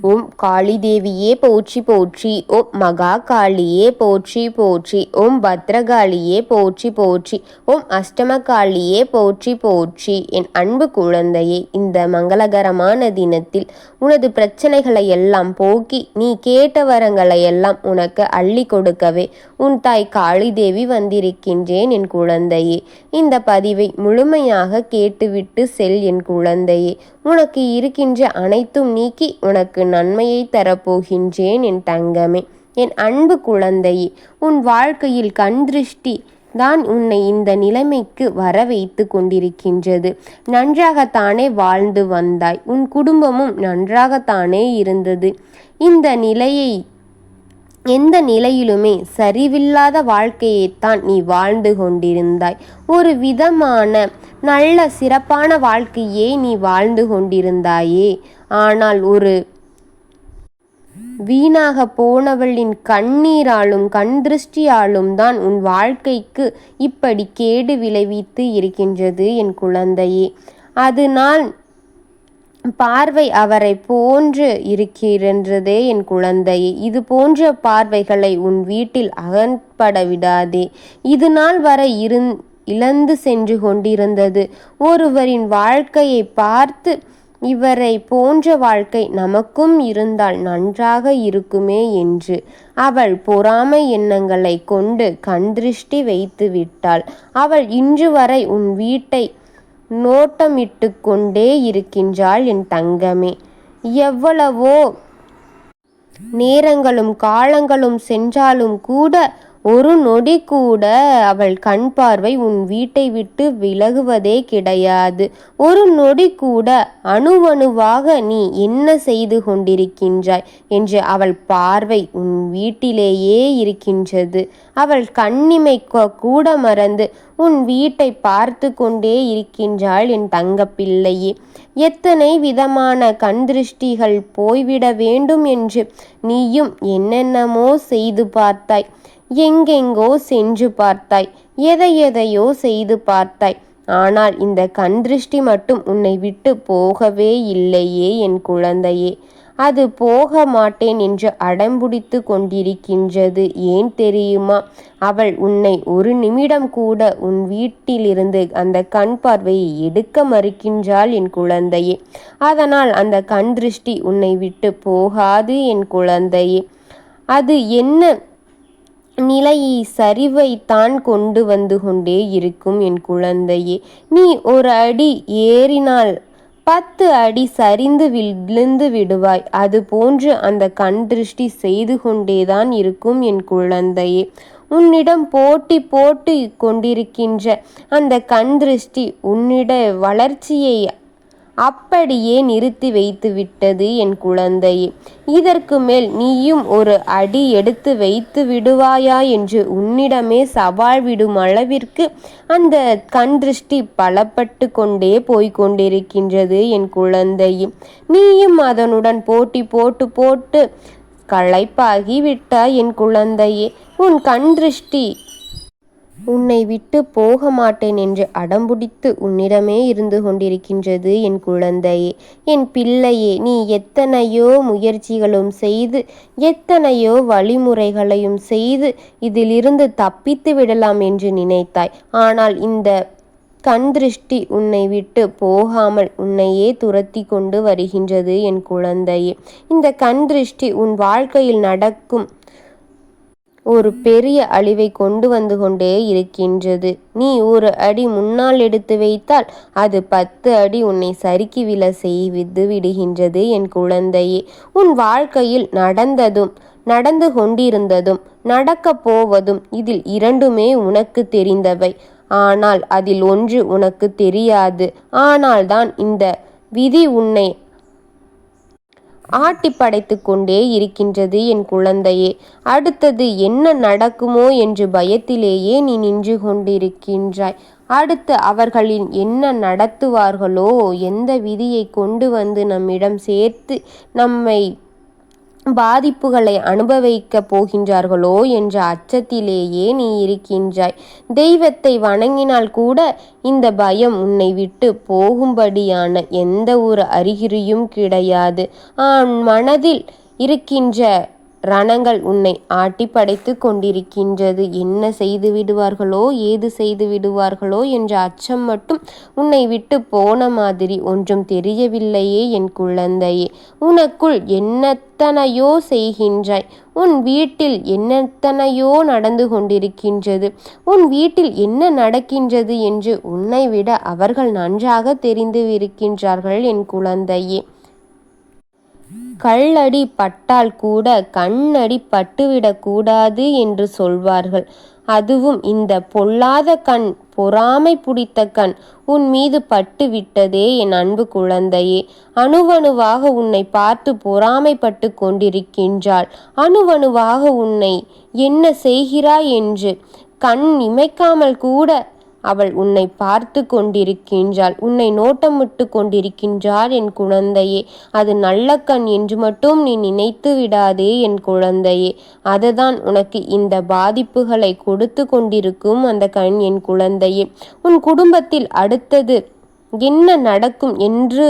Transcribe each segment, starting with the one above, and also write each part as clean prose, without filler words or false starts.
ஓம் காளி தேவியே போற்றி போற்றி. ஓம் மகா காளியே போற்றி போற்றி. ஓம் பத்ரகாளியே போற்றி போற்றி. ஓம் அஷ்டமகாளியே போற்றி போற்றி. என் அன்பு குழந்தையே, இந்த மங்களகரமான தினத்தில் உனது பிரச்சனைகளை எல்லாம் போக்கி நீ கேட்ட வரங்களை எல்லாம் உனக்கு அள்ளி கொடுக்கவே உன் தாய் காளி தேவி வந்திருக்கின்றேன் என் குழந்தையே. இந்த பதிவை முழுமையாக கேட்டுவிட்டு செல் என் குழந்தையே. உனக்கு இருக்கின்ற அனைத்தும் நீக்கி உனக்கு நன்மையை தரப்போகின்றேன் என் தங்கமே. என் அன்பு குழந்தையே, உன் வாழ்க்கையில் கண் திருஷ்டி தான் உன்னை இந்த நிலைமைக்கு வர வைத்து கொண்டிருக்கின்றது. நன்றாகத்தானே வாழ்ந்து வந்தாய், உன் குடும்பமும் நன்றாகத்தானே இருந்தது. இந்த நிலையை எந்த நிலையிலுமே சரிவில்லாத வாழ்க்கையைத்தான் நீ வாழ்ந்து கொண்டிருந்தாய். ஒரு விதமான நல்ல சிறப்பான வாழ்க்கையே நீ வாழ்ந்து கொண்டிருந்தாயே. ஆனால் ஒரு வீணாக போனவளின் கண்ணீராலும் கண் திருஷ்டியாலும் தான் உன் வாழ்க்கைக்கு இப்படி கேடு விளைவித்து இருக்கின்றது என் குழந்தையே. அதனால் பார்வை அவரை போன்று இருக்கின்றதே என் குழந்தையே. இது போன்ற பார்வைகளை உன் வீட்டில் அகப்பட விடாதே. இது நாள் வரை இழந்து சென்று கொண்டிருந்தது ஒருவரின் வாழ்க்கையை பார்த்து இவரை போன்ற வாழ்க்கை நமக்கும் இருந்தால் நன்றாக இருக்குமே என்று அவள் பொறாமை எண்ணங்களை கொண்டு கண் திருஷ்டி வைத்து விட்டாள். அவள் இன்று வரை உன் வீட்டை நோட்டமிட்டு கொண்டே இருக்கின்றாள் என் தங்கமே. எவ்வளவோ நேரங்களும் காலங்களும் சென்றாலும் கூட ஒரு நொடி கூட அவள் கண் பார்வை உன் வீட்டை விட்டு விலகுவதே கிடையாது. ஒரு நொடி கூட அணுவணுவாக நீ என்ன செய்து கொண்டிருக்கின்றாய் என்று அவள் பார்வை உன் வீட்டிலேயே இருக்கின்றது. அவள் கண்ணிமைக்க கூட மறந்து உன் வீட்டை பார்த்து கொண்டே இருக்கின்றாள் என் தங்க பிள்ளையே. எத்தனை விதமான கண் திருஷ்டிகள் போய்விட வேண்டும் என்று நீயும் என்னென்னமோ செய்து பார்த்தாய். எங்கெங்கோ சென்று பார்த்தாய், எதையோ செய்து பார்த்தாய். ஆனால் இந்த கண் திருஷ்டி மட்டும் உன்னை விட்டு போகவே இல்லையே என் குழந்தையே. அது போக மாட்டேன் என்று அடம்பிடித்து கொண்டிருக்கின்றது. ஏன் தெரியுமா? அவள் உன்னை ஒரு நிமிடம் கூட உன் வீட்டிலிருந்து அந்த கண் பார்வையை எடுக்க மறுக்கின்றாள் என் குழந்தையே. அதனால் அந்த கண் திருஷ்டி உன்னை விட்டு போகாது என் குழந்தையே. அது என்ன நிலையை சரிவைத்தான் கொண்டு வந்து கொண்டே இருக்கும் என் குழந்தையே. நீ ஒரு அடி ஏறினால் 10 அடி சரிந்து விழுந்து விடுவாய். அது போன்று அந்த கண் திருஷ்டி செய்து கொண்டேதான் இருக்கும் என் குழந்தையே. உன்னிடம் போட்டி போட்டு கொண்டிருக்கின்ற அந்த கண் திருஷ்டி உன்னிட வளர்ச்சியை அப்படியே நிறுத்தி வைத்து விட்டது என் குழந்தையே. இதற்கு மேல் நீயும் ஒரு அடி எடுத்து வைத்து விடுவாயா என்று உன்னிடமே சவால் விடும் அளவிற்கு அந்த கண் திருஷ்டி பலப்பட்டு கொண்டே போய்கொண்டிருக்கின்றது என் குழந்தையே. நீயும் அதனுடன் போட்டி போட்டு போட்டு களைப்பாகி விட்டாய் என் குழந்தையே. உன் கண் திருஷ்டி உன்னை விட்டு போக மாட்டேன் என்று அடம்பிடித்து உன்னிடமே இருந்து கொண்டிருக்கின்றது என் குழந்தையே. என் பிள்ளையே, நீ எத்தனையோ முயற்சிகளும் செய்து எத்தனையோ வழிமுறைகளையும் செய்து இதிலிருந்து தப்பித்து விடலாம் என்று நினைத்தாய். ஆனால் இந்த கண் திருஷ்டி உன்னை விட்டு போகாமல் உன்னையே துரத்தி கொண்டு வருகின்றது என் குழந்தையே. இந்த கண் திருஷ்டி உன் வாழ்க்கையில் நடக்கும் ஒரு பெரிய அழிவை கொண்டு வந்து கொண்டே இருக்கின்றது. நீ ஒரு அடி முன்னால் எடுத்து வைத்தால் அது 10 அடி உன்னை சறுக்கி விழ செய்து விடுகின்றது என் குழந்தையே. உன் வாழ்க்கையில் நடந்ததும் நடந்து கொண்டிருந்ததும் நடக்கப் போவதும் இதில் 2மே உனக்கு தெரிந்தவை. ஆனால் அதில் ஒன்று உனக்கு தெரியாது. ஆனால்தான் இந்த விதி உன்னை ஆட்டி படைத்து கொண்டே இருக்கின்றது என் குழந்தையே. அடுத்தது என்ன நடக்குமோ என்று பயத்திலேயே நீ நின்று கொண்டிருக்கின்றாய். அடுத்து அவர்களின் என்ன நடத்துவார்களோ, எந்த விதியை கொண்டு வந்து நம்மிடம் சேர்த்து நம்மை பாதிப்புகளை அனுபவிக்கப் போகின்றார்களோ என்ற அச்சத்திலேயே நீ இருக்கின்றாய். தெய்வத்தை வணங்கினால் கூட இந்த பயம் உன்னை விட்டு போகும்படியான எந்த ஒரு அறிகுறியும் கிடையாது. மனதில் இருக்கின்ற ரணங்கள் உன்னை ஆட்டி படைத்து கொண்டிருக்கின்றது. என்ன செய்து விடுவார்களோ ஏது செய்து விடுவார்களோ என்ற அச்சம் மட்டும் உன்னை விட்டு போன மாதிரி ஒன்றும் தெரியவில்லையே என் குழந்தையே. உனக்குள் என்னத்தனையோ செய்கின்றாய். உன் வீட்டில் என்னத்தனையோ நடந்து கொண்டிருக்கின்றது. உன் வீட்டில் என்ன நடக்கின்றது என்று உன்னை விட அவர்கள் நன்றாக தெரிந்து இருக்கின்றார்கள் என் குழந்தையே. கல்லடி பட்டால் கூட கண்ணடி பட்டுவிடக்கூடாது என்று சொல்வார்கள். அதுவும் இந்த பொல்லாத கண், பொறாமை பிடித்த கண் உன் மீது பட்டு விட்டதே என் அன்பு குழந்தையே. அணுவணுவாக உன்னை பார்த்து பொறாமைப்பட்டு கொண்டிருக்கின்றாள். அணுவணுவாக உன்னை என்ன செய்கிறாய் என்று கண் இமைக்காமல் கூட அவள் உன்னை பார்த்து கொண்டிருக்கின்றாள். உன்னை நோட்டமிட்டு கொண்டிருக்கின்றாள் என் குழந்தையே. அது நல்ல கண் என்று மட்டும் நீ நினைத்து விடாதே என் குழந்தையே. அதுதான் உனக்கு இந்த பாதிப்புகளை கொடுத்து கொண்டிருக்கும் அந்த கண் என் குழந்தையே. உன் குடும்பத்தில் அடுத்தது என்ன நடக்கும் என்று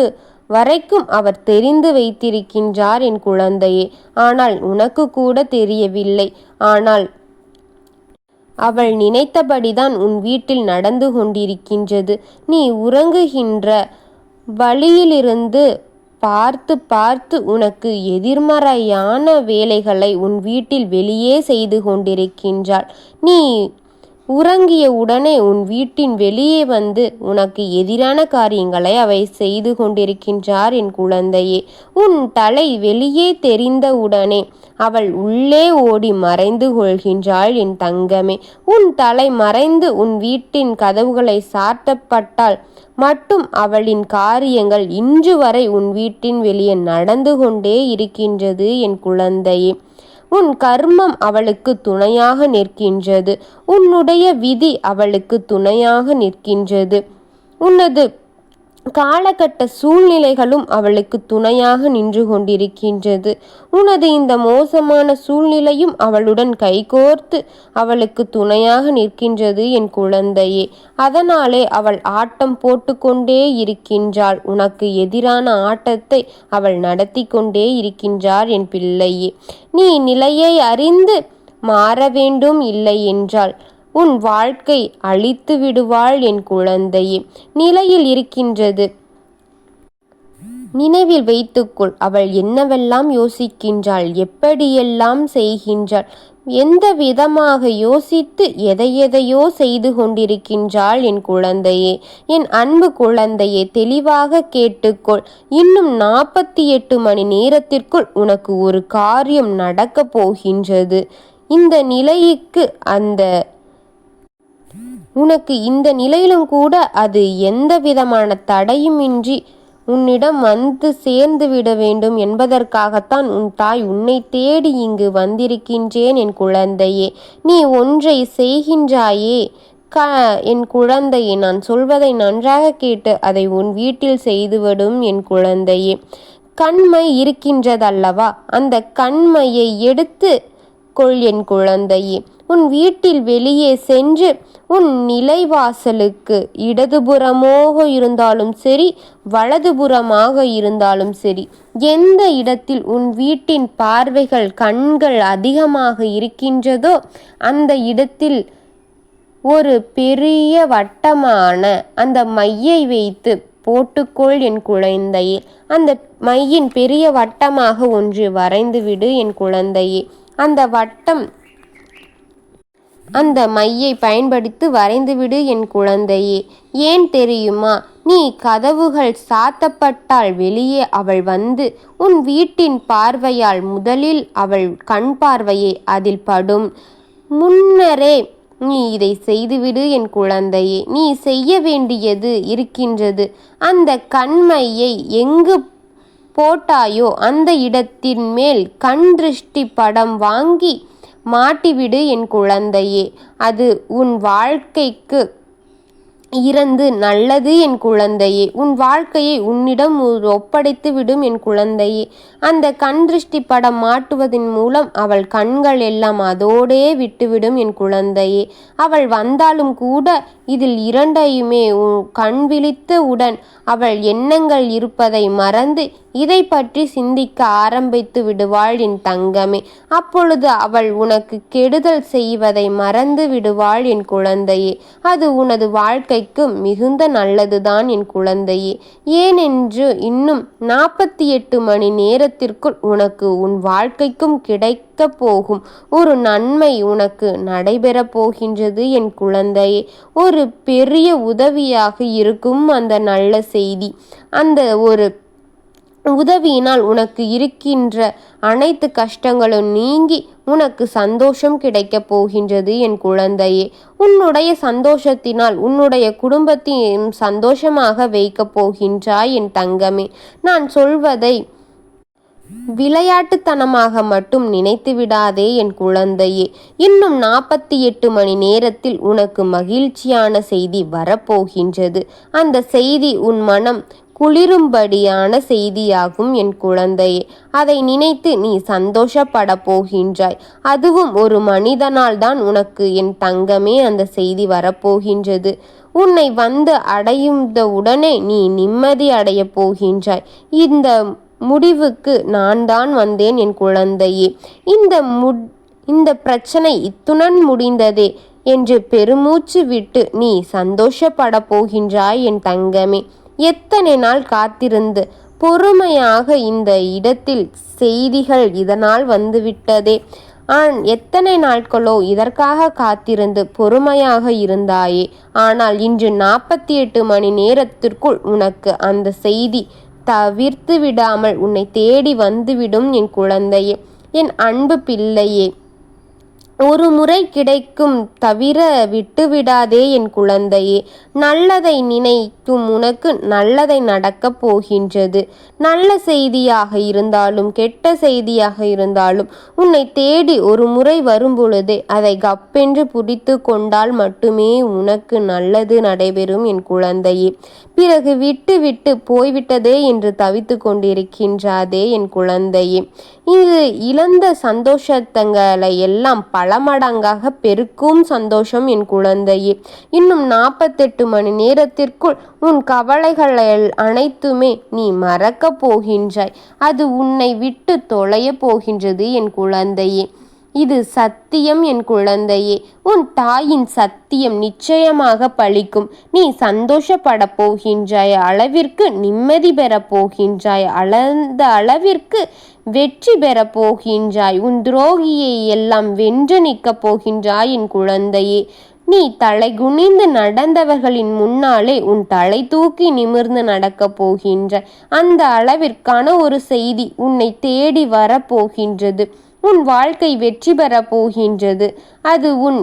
வரைக்கும் அவர் தெரிந்து வைத்திருக்கின்றார் என் குழந்தையே. ஆனால் உனக்கு கூட தெரியவில்லை. ஆனால் அவள் நினைத்தபடிதான் உன் வீட்டில் நடந்து கொண்டிருக்கின்றது. நீ உறங்குகின்ற வழியிலிருந்து பார்த்து பார்த்து உனக்கு எதிர்மறையான வேலைகளை உன் வீட்டில் வெளியே செய்து கொண்டிருக்கின்றாள். நீ உறங்கிய உடனே உன் வீட்டின் வெளியே வந்து உனக்கு எதிரான காரியங்களை அவை செய்து கொண்டிருக்கின்றார் என் குழந்தையே. உன் தலை வெளியே தெரிந்த உடனே அவள் உள்ளே ஓடி மறைந்து கொள்கின்றாள் என் தங்கமே. உன் தலை மறைந்து உன் வீட்டின் கதவுகளை சாத்தப்பட்டால் மட்டும் அவளின் காரியங்கள் இன்று வரை உன் வீட்டின் வெளியே நடந்து கொண்டே இருக்கின்றது என் குழந்தையே. உன் கர்மம் அவளுக்கு துணையாக நிற்கின்றது. உன்னுடைய விதி அவளுக்கு துணையாக நிற்கின்றது. உனது காலகட்ட சூழ்நிலைகளும் அவளுக்கு துணையாக நின்று கொண்டிருக்கின்றது. உனது இந்த மோசமான சூழ்நிலையும் அவளுடன் கைகோர்த்து அவளுக்கு துணையாக நிற்கின்றது என் குழந்தையே. அதனாலே அவள் ஆட்டம் போட்டு கொண்டே இருக்கின்றாள். உனக்கு எதிரான ஆட்டத்தை அவள் நடத்தி கொண்டே இருக்கின்றாள் என் பிள்ளையே. நீ நிலையை அறிந்து மாற வேண்டும். இல்லை என்றால் உன் வாழ்க்கை அழித்து விடுவாள் என் குழந்தையே. நிலையில் இருக்கின்றது. நினைவில் வைத்துக்கொள். அவள் என்னவெல்லாம் யோசிக்கின்றாள், எப்படியெல்லாம் செய்கின்றாள், எந்த விதமாக யோசித்து எதையெதையோ செய்து கொண்டிருக்கின்றாள் என் குழந்தையே. என் அன்பு குழந்தையே, தெளிவாக கேட்டுக்கொள். இன்னும் 48 மணி நேரத்திற்குள் உனக்கு ஒரு காரியம் நடக்கப் போகின்றது. இந்த நிலைக்கு உனக்கு இந்த நிலையிலும் கூட அது எந்த விதமான தடையுமின்றி உன்னிடம் வந்து சேர்ந்து விட வேண்டும் என்பதற்காகத்தான் உன் தாய் உன்னை தேடி இங்கு வந்திருக்கின்றேன் என் குழந்தையே. நீ ஒன்றை செய்கின்றாயே என் குழந்தையே, நான் சொல்வதை நன்றாக கேட்டு அதை உன் வீட்டில் செய்துவிடும் என் குழந்தையே. கண்மை இருக்கின்றதல்லவா, அந்த கண்மையை எடுத்து கொள் என் குழந்தையே. உன் வீட்டில் வெளியே சென்று உன் நிலைவாசலுக்கு இடதுபுறமாக இருந்தாலும் சரி, வலதுபுறமாக இருந்தாலும் சரி, எந்த இடத்தில் உன் வீட்டின் பார்வைகள் கண்கள் அதிகமாக இருக்கின்றதோ அந்த இடத்தில் ஒரு பெரிய வட்டமான அந்த மையை வைத்து போட்டுக்கொள் என் குழந்தையே. அந்த மையின் பெரிய வட்டமாக ஒன்று வரைந்து விடு என் குழந்தையே. அந்த மையை பயன்படுத்தி வரைந்துவிடு என் குழந்தையே. ஏன் தெரியுமா? நீ கதவுகள் சாத்தப்பட்டால் வெளியே அவள் வந்து உன் வீட்டின் பார்வையால் முதலில் அவள் கண் பார்வையை அதில் படும். முன்னரே நீ இதை செய்துவிடு என் குழந்தையே. நீ செய்ய வேண்டியது இருக்கின்றது. அந்த கண்மையை எங்கு போட்டாயோ அந்த இடத்தின் மேல் கண் திருஷ்டி படம் வாங்கி மாட்டிவிடு என் குழந்தையே. அது உன் வாழ்க்கைக்கு இறந்து நல்லது என் குழந்தையே. உன் வாழ்க்கையை உன்னிடம் ஒப்படைத்து விடும் என் குழந்தையே. அந்த கண் திருஷ்டி படம் மாட்டுவதன் மூலம் அவள் கண்கள் எல்லாம் அதோடே விட்டுவிடும் என் குழந்தையே. அவள் வந்தாலும் கூட இதில் இரண்டையுமே கண் விழித்த உடன் அவள் எண்ணங்கள் இருப்பதை மறந்து இதை பற்றி சிந்திக்க ஆரம்பித்து விடுவாள் என் தங்கமே. அப்பொழுது அவள் உனக்கு கெடுதல் செய்வதை மறந்து விடுவாள் என் குழந்தையே. அது உனது வாழ்க்கைக்கு மிகுந்த நல்லதுதான் என் குழந்தையே. ஏனென்று இன்னும் 48 மணி நேரத்திற்குள் உனக்கு உன் வாழ்க்கைக்கும் கிடைக்க போகும் ஒரு நன்மை உனக்கு நடைபெறப் போகின்றது என் குழந்தையே. ஒரு பெரிய உதவியாக இருக்கும் அந்த நல்ல செய்தி. அந்த ஒரு உதவியினால் உனக்கு இருக்கின்ற அனைத்து கஷ்டங்களும் நீங்கி உனக்கு சந்தோஷம் கிடைக்கப் போகின்றது என் குழந்தையே. உன்னுடைய சந்தோஷத்தினால் உன்னுடைய குடும்பத்தையும் சந்தோஷமாக வைக்கப் போகின்றாய் என் தங்கமே. நான் சொல்வதை விளையாட்டுத்தனமாக மட்டும் நினைத்து விடாதே என் குழந்தையே. இன்னும் 48 மணி நேரத்தில் உனக்கு மகிழ்ச்சியான செய்தி வரப்போகின்றது. அந்த செய்தி உன் மனம் குளிரும்படியான செய்தியாகும் என் குழந்தையே. அதை நினைத்து நீ சந்தோஷப்பட போகின்றாய். அதுவும் ஒரு மனிதனால் தான் உனக்கு என் தங்கமே அந்த செய்தி வரப்போகின்றது. உன்னை வந்து அடையுடனே நீ நிம்மதி அடைய போகின்றாய். இந்த முடிவுக்கு நான் தான் வந்தேன் என் குழந்தையே. இந்த பிரச்சனை இத்துடன் முடிந்ததே என்று பெருமூச்சு விட்டு நீ சந்தோஷப்பட போகின்றாய் என் தங்கமே. எத்தனை நாள் காத்திருந்து பொறுமையாக இந்த இடத்தில் செய்திகள் இதனால் வந்துவிட்டதே. எத்தனை நாட்களோ இதற்காக காத்திருந்து பொறுமையாக இருந்தாயே. ஆனால் இன்று 48 மணி நேரத்திற்குள் உனக்கு அந்த செய்தி தவிர்த்து விடாமல் உன்னை தேடி வந்துவிடும் என் குழந்தையே. என் அன்பு பிள்ளையே, ஒரு முறை கிடைக்கும் தவிர விட்டுவிடாதே என் குழந்தையே. நல்லதை நினைக்கும் உனக்கு நல்லதை நடக்கப் போகின்றது. நல்ல செய்தியாக இருந்தாலும் கெட்ட செய்தியாக இருந்தாலும் உன்னை தேடி ஒரு முறை வரும்பொழுதே அதை கப்பென்று பிடித்து கொண்டால் மட்டுமே உனக்கு நல்லது நடைபெறும் என் குழந்தையே. பிறகு விட்டு விட்டு போய்விட்டதே என்று தவித்து கொண்டிருக்கின்றாதே என் குழந்தையே. இது இழந்த சந்தோஷத்தங்களை எல்லாம் பல மடங்காக பெருக்கும் சந்தோஷம் என் குழந்தையே. இன்னும் 48 மணி நேரத்திற்குள் உன் கவலைகள் அனைத்துமே நீ மறக்கப் போகின்றாய். அது உன்னை விட்டு தொலைய போகின்றது என் குழந்தையே. இது சத்தியம் என் குழந்தையே. உன் தாயின் சத்தியம் நிச்சயமாக பலிக்கும். நீ சந்தோஷப்பட போகின்றாய் அளவிற்கு நிம்மதி பெறப் போகின்றாய். அளந்த அளவிற்கு வெற்றி பெறப் போகின்றாய். உன் துரோகியை எல்லாம் வென்று நிற்கப் போகின்றாய் என் குழந்தையே. நீ தலை குனிந்து நடந்தவர்களின் முன்னாலே உன் தலை தூக்கி நிமிர்ந்து நடக்கப் போகின்றாய். அந்த அளவிற்கான ஒரு செய்தி உன்னை தேடி வரப்போகின்றது. உன் வாழ்க்கை வெற்றி பெறப் போகின்றது. அது உன்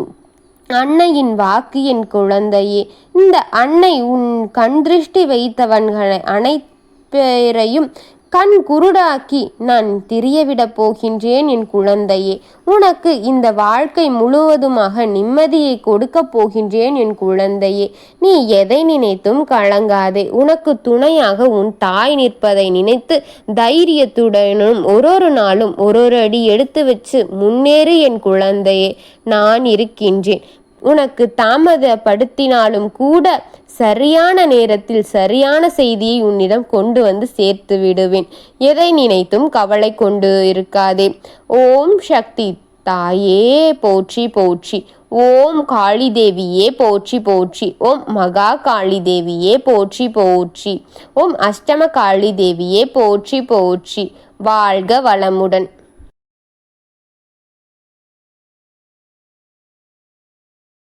அன்னையின் வாக்கு என் குழந்தையே. இந்த அன்னை உன் கண் திருஷ்டி வைத்தவன்களை அனைப்பேரையும் கண் குருடாக்கி நான் திரியவிடப் போகின்றேன் என் குழந்தையே. உனக்கு இந்த வாழ்க்கை முழுவதுமாக நிம்மதியை கொடுக்கப் போகின்றேன் என் குழந்தையே. நீ எதை நினைத்தும் கலங்காதே. உனக்கு துணையாக உன் தாய் நிற்பதை நினைத்து தைரியத்துடனும் ஒரு நாளும் ஒரு அடி எடுத்து வச்சு முன்னேறு என் குழந்தையே. நான் இருக்கின்றேன். உனக்கு தாமதப்படுத்தினாலும் கூட சரியான நேரத்தில் சரியான செய்தியை உன்னிடம் கொண்டு வந்து சேர்த்து விடுவேன். எதை நினைத்தும் கவலை கொண்டு இருக்காதே. ஓம் சக்தி தாயே போற்றி போற்றி. ஓம் காளி தேவியே போற்றி போற்றி. ஓம் மகா காளி தேவியே போற்றி போற்றி. ஓம் அஷ்டம காளி தேவியே போற்றி போற்றி. வாழ்க வளமுடன்.